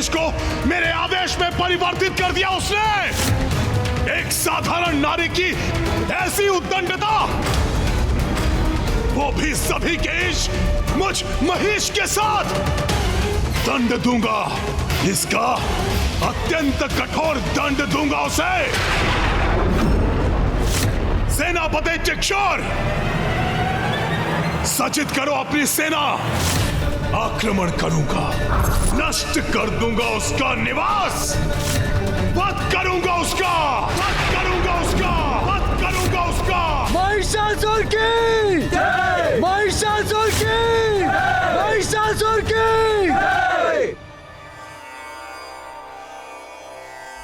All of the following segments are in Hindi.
देश को मेरे आदेश में परिवर्तित कर दिया उसने। एक साधारण नारी की ऐसी उद्दंडता, वो भी सभी के इश्क मुझ महिष के साथ। दंड दूंगा, इसका अत्यंत कठोर दंड दूंगा उसे। सेनापति चिक्षुर, सचित करो अपनी सेना। आक्रमण करूंगा, नष्ट कर दूंगा उसका निवास, वध करूंगा उसका, वध करूंगा उसका, वध करूंगा उसका। महिषासुर की जय! महिषासुर की जय! महिषासुर की जय!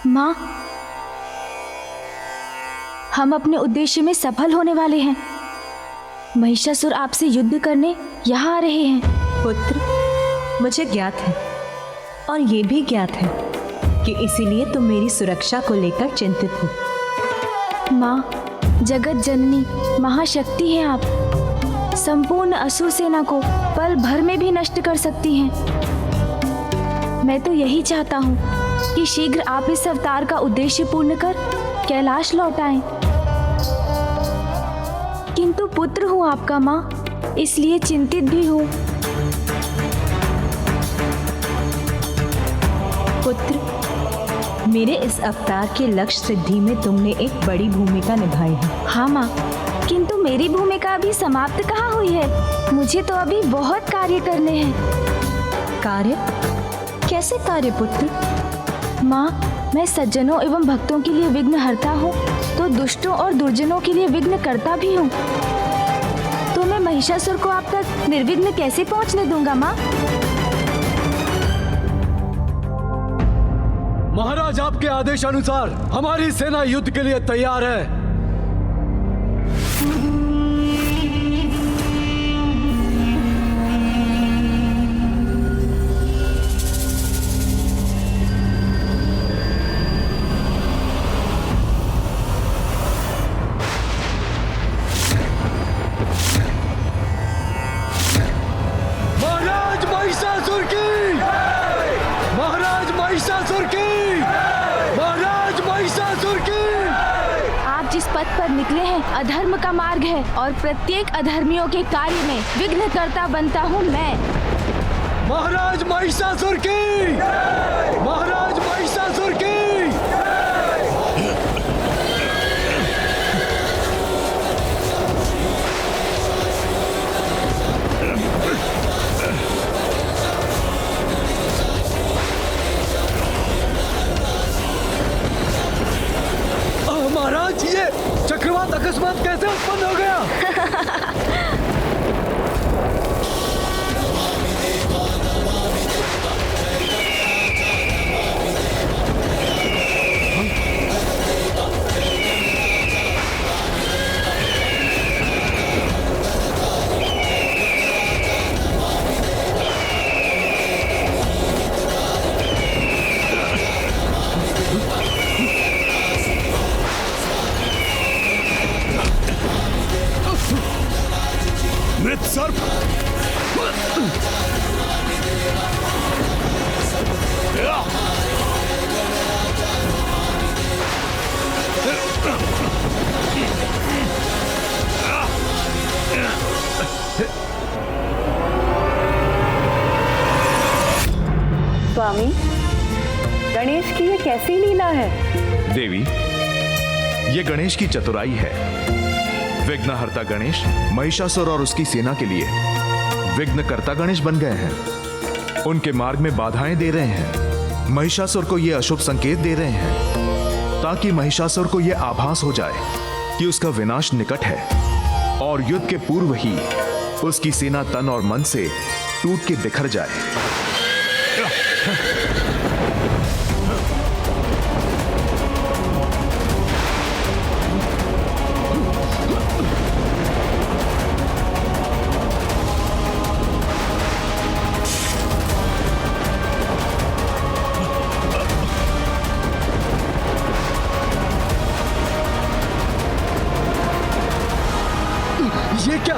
माँ, हम अपने उद्देश्य में सफल होने वाले हैं। महिषासुर आपसे युद्ध करने यहाँ आ रहे हैं। पुत्र, मुझे ज्ञात है और ये भी ज्ञात है कि इसीलिए तुम मेरी सुरक्षा को लेकर चिंतित हो। माँ, जगत जननी महाशक्ति हैं आप। संपूर्ण असुर सेना को पल भर में भी नष्ट कर सकती हैं। मैं तो यही चाहता हूँ कि शीघ्र आप इस अवतार का उद्देश्य पूर्ण कर कैलाश लौट आएं। किंतु पुत्र हूँ आपका माँ, इसलिए चिंतित भी हूँ। पुत्र, मेरे इस अवतार के लक्ष्य सिद्धि में तुमने एक बड़ी भूमिका निभाई है। हाँ माँ, किंतु मेरी भूमिका अभी समाप्त कहाँ हुई है। मुझे तो अभी बहुत कार्य करने हैं। कार्य? कैसे कार्य पुत्र? माँ, मैं सज्जनों एवं भक्तों के लिए विघ्नहर्ता हूँ, तो दुष्टों और दुर्जनों के लिए विघ्नकर्ता भी हूँ। तो मैं महिषासुर को आप तक निर्विघ्न कैसे पहुँचने दूंगा माँ? महाराज, आपके आदेश अनुसार हमारी सेना युद्ध के लिए तैयार है। महाराज महिषासुर की जय! महाराज महिषासुर की जय! महाराज महिषासुर की जय! आप जिस पथ पर निकले हैं अधर्म का मार्ग है, और प्रत्येक अधर्मियों के कार्य में विघ्नकर्ता बनता हूँ मैं। महाराज महिषासुर की जय! महाराज महिषासुर की जय! महाराज, ये चक्रवात अकस्मात कैसे उत्पन्न हो गया? मृत सर्प, स्वामी, गणेश की ये कैसी लीला है? देवी, ये गणेश की चतुराई है। विघ्नहर्ता गणेश महिषासुर और उसकी सेना के लिए विघ्नकर्ता गणेश बन गए हैं। उनके मार्ग में बाधाएं दे रहे हैं। महिषासुर को ये अशुभ संकेत दे रहे हैं ताकि महिषासुर को यह आभास हो जाए कि उसका विनाश निकट है और युद्ध के पूर्व ही उसकी सेना तन और मन से टूट के बिखर जाए। ये क्या?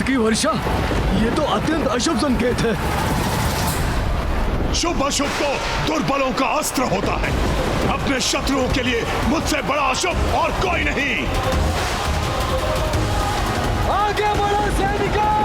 की वर्षा, ये तो अत्यंत अशुभ संकेत है। शुभ अशुभ तो दुर्बलों का अस्त्र होता है। अपने शत्रुओं के लिए मुझसे बड़ा अशुभ और कोई नहीं। आगे बढ़ो सैनिकों!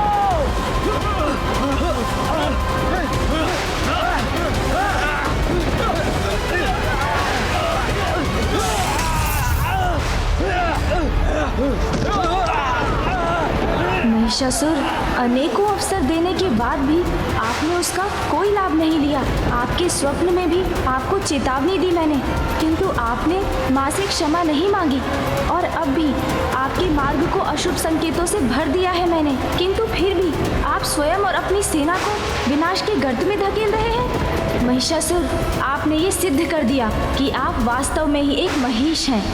महिषासुर, अनेकों अवसर देने के बाद भी आपने उसका कोई लाभ नहीं लिया। आपके स्वप्न में भी आपको चेतावनी दी मैंने, किंतु आपने माँ से क्षमा नहीं मांगी। और अब भी आपके मार्ग को अशुभ संकेतों से भर दिया है मैंने, किंतु फिर भी आप स्वयं और अपनी सेना को विनाश के गर्त में धकेल रहे हैं। महिषासुर, आपने ये सिद्ध कर दिया कि आप वास्तव में ही एक महिष हैं।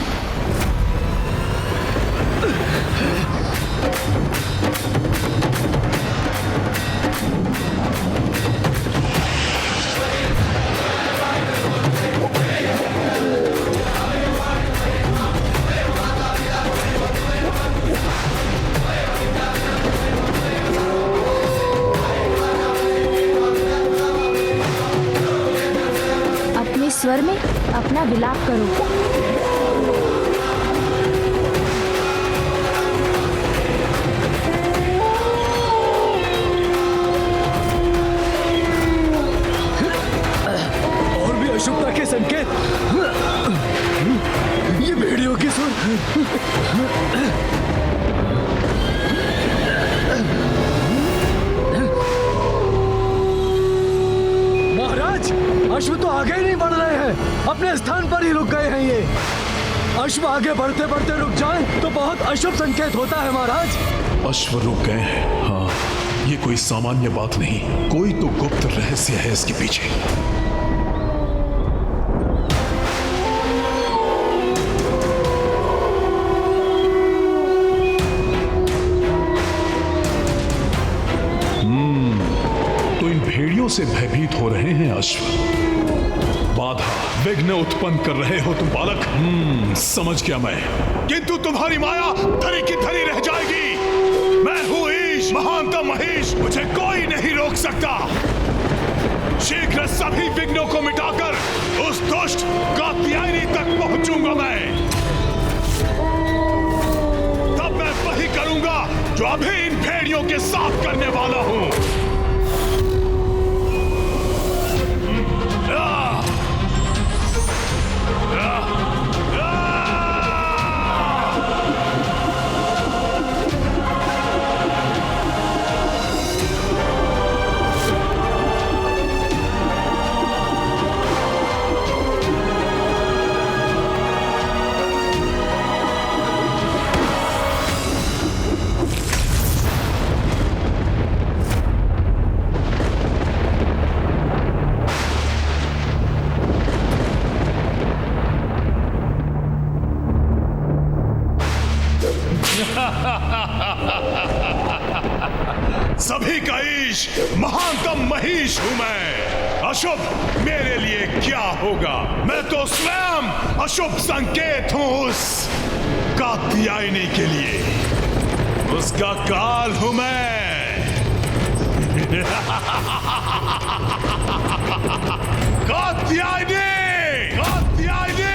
अपने स्वर में अपना विलाप करो। अशुभता के संकेत, ये भेड़ियों के सुर। महाराज, अश्व तो आगे ही नहीं बढ़ रहे हैं, अपने स्थान पर ही रुक गए हैं। ये अश्व आगे बढ़ते बढ़ते रुक जाए तो बहुत अशुभ संकेत होता है महाराज। अश्व रुक गए हैं? हाँ, ये कोई सामान्य बात नहीं, कोई तो गुप्त रहस्य है इसके पीछे। भेड़ियों से भयभीत हो रहे हैं अश्व, बाधा विघ्न उत्पन्न कर रहे हो तुम बालक। समझ गया मैं, किंतु तुम्हारी माया धरी की धरी रह जाएगी। मैं हूं ईश, महानतम महेश, मुझे कोई नहीं रोक सकता। शीघ्र सभी विघ्नों को मिटाकर उस दुष्ट कात्यायनी तक पहुंचूंगा मैं। तब मैं वही करूंगा जो अभी इन भेड़ियों के साथ करने वाला हूं। सभी का ईश, महानतम महीश हूं मैं। अशुभ मेरे लिए क्या होगा? मैं तो स्वयं अशुभ संकेत हूं उस कात्यायनी के लिए, उसका काल हूं मैं। कात्यायनी, कात्यायनी,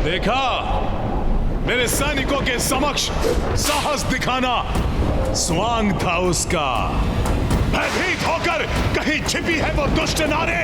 देखा, मेरे सैनिकों के समक्ष साहस दिखाना स्वांग था उसका। भयभीत होकर कहीं छिपी है वो दुष्ट नारी।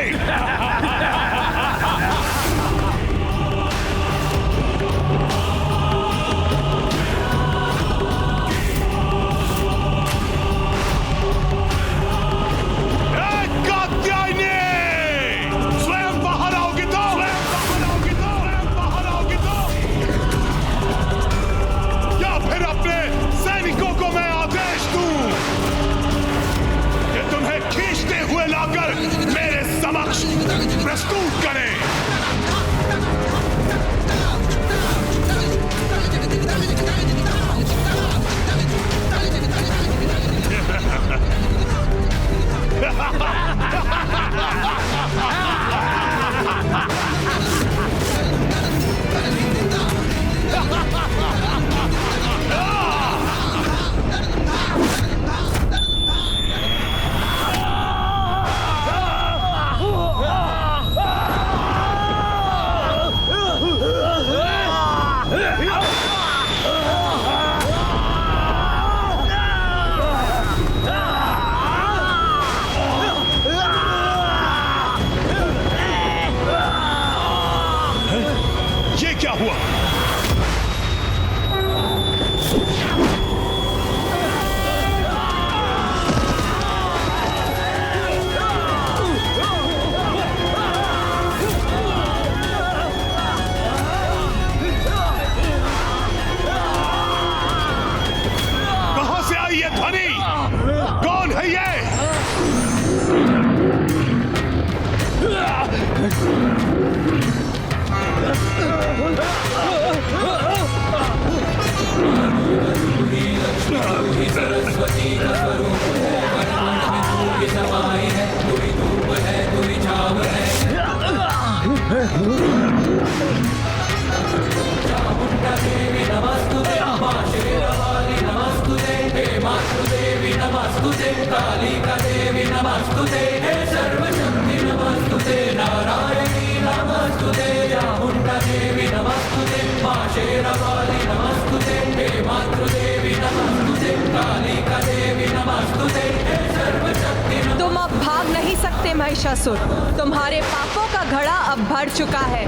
तुम अब भाग नहीं सकते महिषासुर। तुम्हारे पापों का घड़ा अब भर चुका है।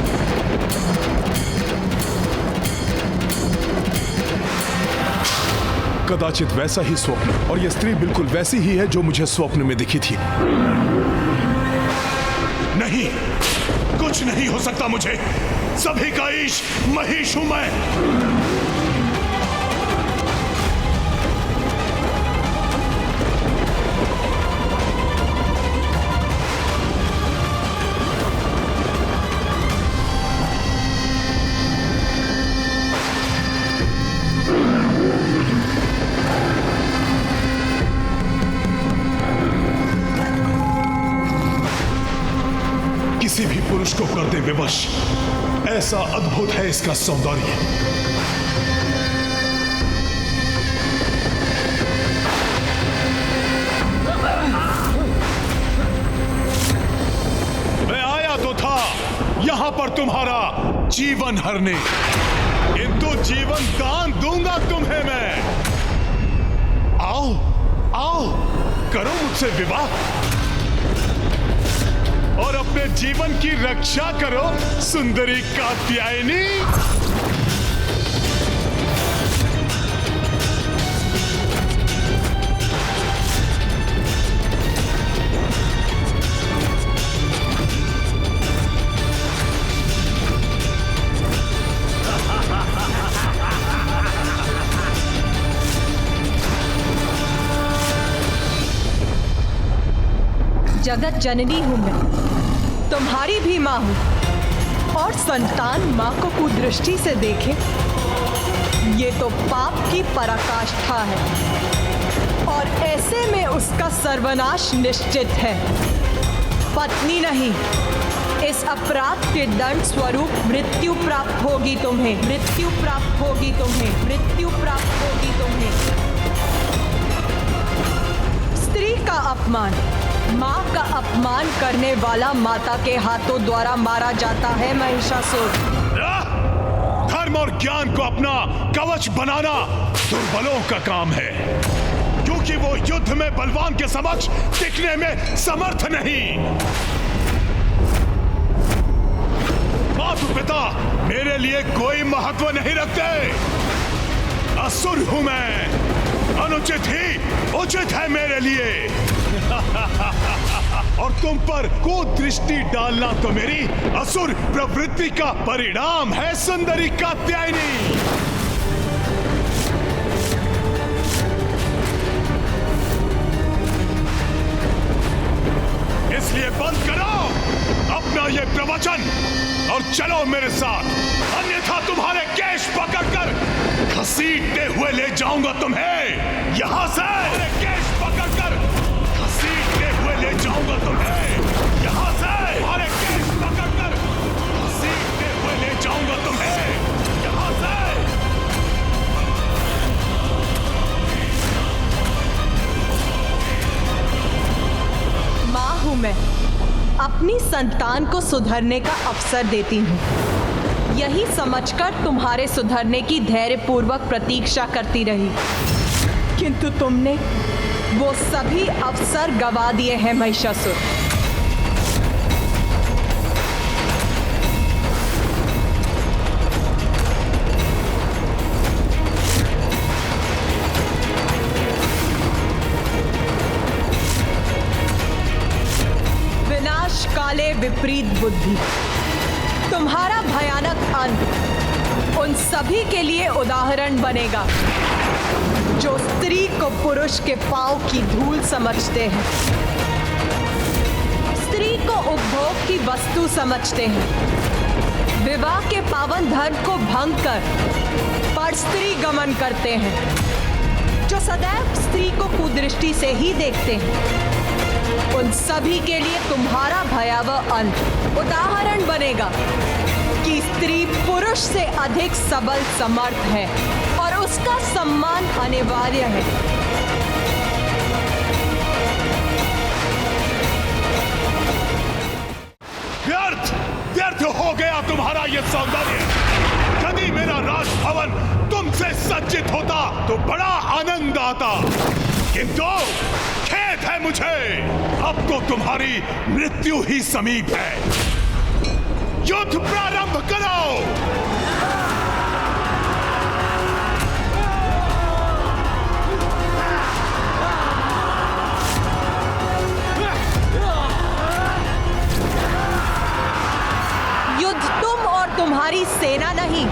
कदाचित वैसा ही स्वप्न, और यह स्त्री बिल्कुल वैसी ही है जो मुझे स्वप्न में दिखी थी। नहीं, कुछ नहीं हो सकता मुझे। सभी का ईश महिष हूं मैं। किसी भी पुरुष को कर दे विवश, ऐसा अद्भुत है इसका सौंदर्य। मैं आया तो था यहां पर तुम्हारा जीवन हरने, किंतु जीवन दान दूंगा तुम्हें मैं। आओ आओ, करो मुझसे विवाह और अपने जीवन की रक्षा करो सुंदरी कात्यायनी। जगत जननी हूं मैं, तुम्हारी भी मां हूं, और संतान मां को कुदृष्टि से देखे, ये तो पाप की पराकाष्ठा है, और ऐसे में उसका सर्वनाश निश्चित है। पत्नी नहीं, इस अपराध के दंड स्वरूप मृत्यु प्राप्त होगी तुम्हें, मृत्यु प्राप्त होगी तुम्हें, मृत्यु प्राप्त होगी तुम्हें। स्त्री का अपमान, माँ का अपमान करने वाला माता के हाथों द्वारा मारा जाता है महिषासुर। धर्म और ज्ञान को अपना कवच बनाना दुर्बलों का काम है, क्योंकि वो युद्ध में बलवान के समक्ष टिकने में समर्थ नहीं। माता पिता मेरे लिए कोई महत्व नहीं रखते। असुर हूं मैं, अनुचित ही उचित है मेरे लिए। और तुम पर कुदृष्टि डालना तो मेरी असुर प्रवृत्ति का परिणाम है सुंदरी कात्यायनी। इसलिए बंद करो अपना ये प्रवचन और चलो मेरे साथ, अन्यथा तुम्हारे केश पकड़कर घसीटते हुए ले जाऊंगा तुम्हें यहां से। केश पकड़कर घसीटते हुए ले जाऊंगा तुम्हें यहां से। तुम्हारे केश पकड़कर घसीटते हुए ले जाऊंगा तुम्हें यहां से। मां हूं मैं, अपनी संतान को सुधरने का अवसर देती हूँ, यही समझकर तुम्हारे सुधरने की धैर्यपूर्वक प्रतीक्षा करती रही, किंतु तुमने वो सभी अवसर गवा दिए हैं महिषासुर। विनाश काले विपरीत बुद्धि, तुम्हारा भयानक अंत उन सभी के लिए उदाहरण बनेगा जो स्त्री को पुरुष के पांव की धूल समझते हैं, स्त्री को उपभोग की वस्तु समझते हैं, विवाह के पावन धर्म को भंग कर परस्त्री गमन करते हैं, जो सदैव स्त्री को कुदृष्टि से ही देखते हैं, उन सभी के लिए तुम्हारा भयावह अंत उदाहरण बनेगा कि स्त्री पुरुष से अधिक सबल समर्थ है और उसका सम्मान अनिवार्य है। व्यर्थ हो गया तुम्हारा ये सौंदर्य। यदि मेरा राजभवन तुमसे सज्जित होता तो बड़ा आनंद आता, किंतु खेद है मुझे, अब तो तुम्हारी मृत्यु ही समीप है। युद्ध प्रारंभ करो। युद्ध तुम और तुम्हारी सेना नहीं,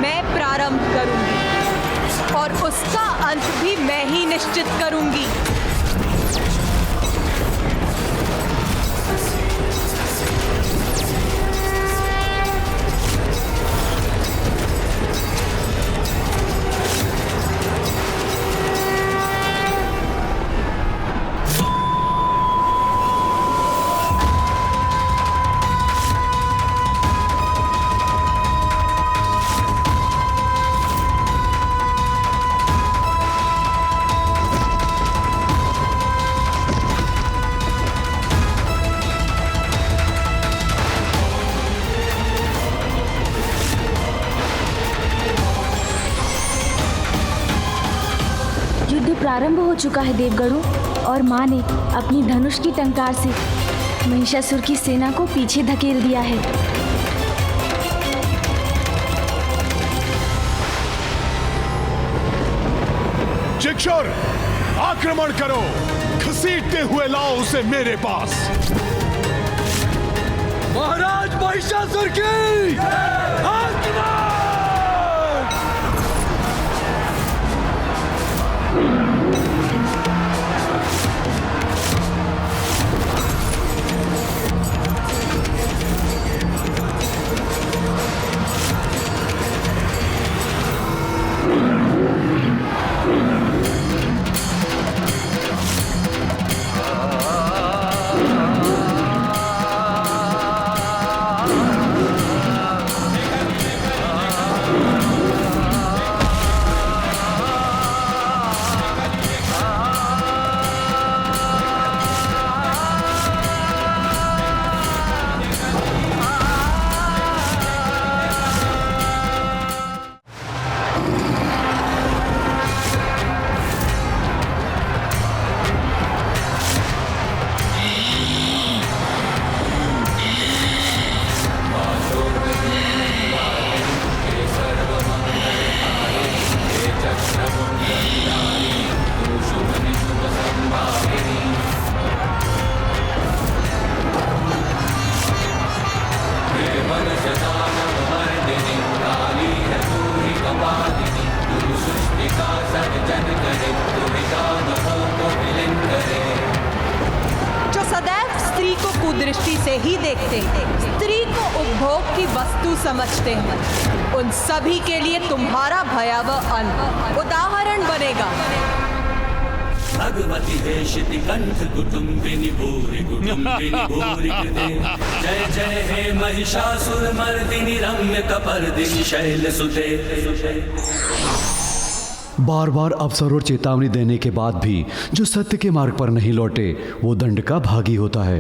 मैं प्रारंभ करूंगी और उसका अंत भी मैं ही निश्चित करूंगी। प्रारंभ हो चुका है देवगणों, और माँ ने अपनी धनुष की टंकार से महिषासुर की सेना को पीछे धकेल दिया है। चिक्षुर, आक्रमण करो, घसीटते हुए लाओ उसे मेरे पास। महाराज महिषासुर की आज्ञा! जो सदैव स्त्री को कुदृष्टि से ही देखते हैं, स्त्री को उपभोग की वस्तु समझते हैं, उन सभी के लिए तुम्हारा भयावह अंत उदाहरण बनेगा। भगवती देशिति कंठ कुटुंबिनी भूरि कृते जय जय हे महिषासुर मर्दिनी रम्य कपर्दिनी शैलसुते। बार बार अवसर और चेतावनी देने के बाद भी जो सत्य के मार्ग पर नहीं लौटे वो दंड का भागी होता है।